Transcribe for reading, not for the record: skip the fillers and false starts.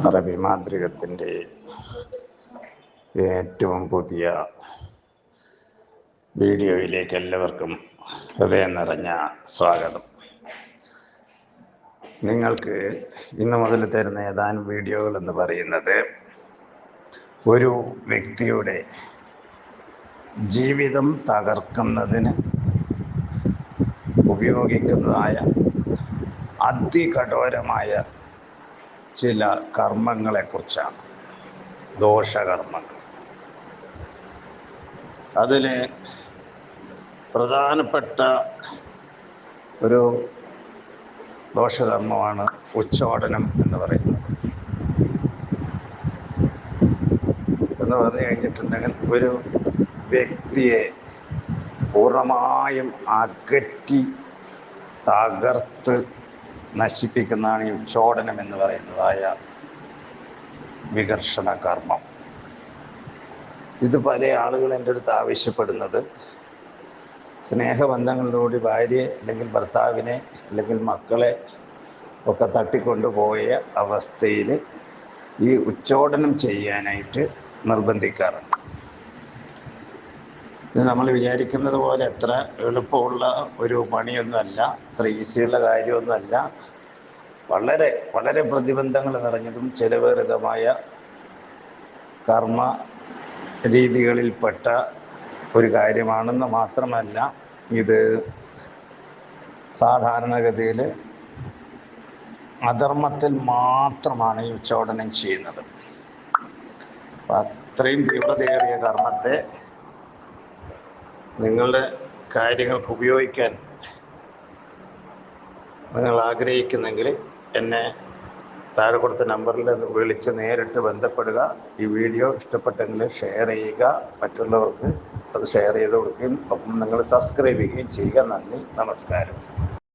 അറബി മാന്ത്രികത്തിൻ്റെ ഏറ്റവും പുതിയ വീഡിയോയിലേക്ക് എല്ലാവർക്കും ഹൃദയം നിറഞ്ഞ സ്വാഗതം. നിങ്ങൾക്ക് ഇന്നു മുതൽ തരുന്ന ഏതാനും വീഡിയോകൾ എന്ന് പറയുന്നത് ഒരു വ്യക്തിയുടെ ജീവിതം തകർക്കുന്നതിന് ഉപയോഗിക്കുന്നതായ അതികഠോരമായ ചില കർമ്മങ്ങളെക്കുറിച്ചാണ്. ദോഷകർമ്മങ്ങൾ. അതിൽ പ്രധാനപ്പെട്ട ഒരു ദോഷകർമ്മമാണ് ഉച്ചോടനം എന്ന് പറയുന്നത്. എന്ന് പറഞ്ഞു കഴിഞ്ഞിട്ടുണ്ടെങ്കിൽ ഒരു വ്യക്തിയെ പൂർണ്ണമായും അകറ്റി തകർത്ത് നശിപ്പിക്കുന്നതാണ് ഈ ഉച്ചോടനം എന്ന് പറയുന്നതായ വികർഷണ കർമ്മം. ഇത് പല ആളുകൾ എൻ്റെ അടുത്ത് ആവശ്യപ്പെടുന്നത് സ്നേഹബന്ധങ്ങളിലൂടെ ഭാര്യയെ അല്ലെങ്കിൽ ഭർത്താവിനെ അല്ലെങ്കിൽ മക്കളെ ഒക്കെ തട്ടിക്കൊണ്ടുപോയ അവസ്ഥയിൽ ഈ ഉച്ചോടനം ചെയ്യാനായിട്ട് നിർബന്ധിക്കാറുണ്ട്. ഇത് നമ്മൾ വിചാരിക്കുന്നത് പോലെ എത്ര എളുപ്പമുള്ള ഒരു പണിയൊന്നുമല്ല, അത്ര ഈസിയുള്ള കാര്യമൊന്നുമല്ല. വളരെ വളരെ പ്രതിബന്ധങ്ങൾ നിറഞ്ഞതും ചിലവേറിതമായ കർമ്മ രീതികളിൽപ്പെട്ട ഒരു കാര്യമാണെന്ന് മാത്രമല്ല, ഇത് സാധാരണഗതിയിൽ അധർമ്മത്തിൽ മാത്രമാണ് ഈ ഉച്ചോടനം ചെയ്യുന്നത്. അപ്പം അത്രയും തീവ്രതയേറിയ കർമ്മത്തെ നിങ്ങളുടെ കാര്യങ്ങൾക്ക് ഉപയോഗിക്കാൻ നിങ്ങൾ ആഗ്രഹിക്കുന്നെങ്കിൽ എന്നെ താഴെ കൊടുത്ത നമ്പറിൽ വിളിച്ച് നേരിട്ട് ബന്ധപ്പെടുക. ഈ വീഡിയോ ഇഷ്ടപ്പെട്ടെങ്കിൽ ഷെയർ ചെയ്യുക, മറ്റുള്ളവർക്ക് അത് ഷെയർ ചെയ്ത് കൊടുക്കുകയും ഒപ്പം നിങ്ങൾ സബ്സ്ക്രൈബ് ചെയ്യുകയും ചെയ്യുക. നന്ദി, നമസ്കാരം.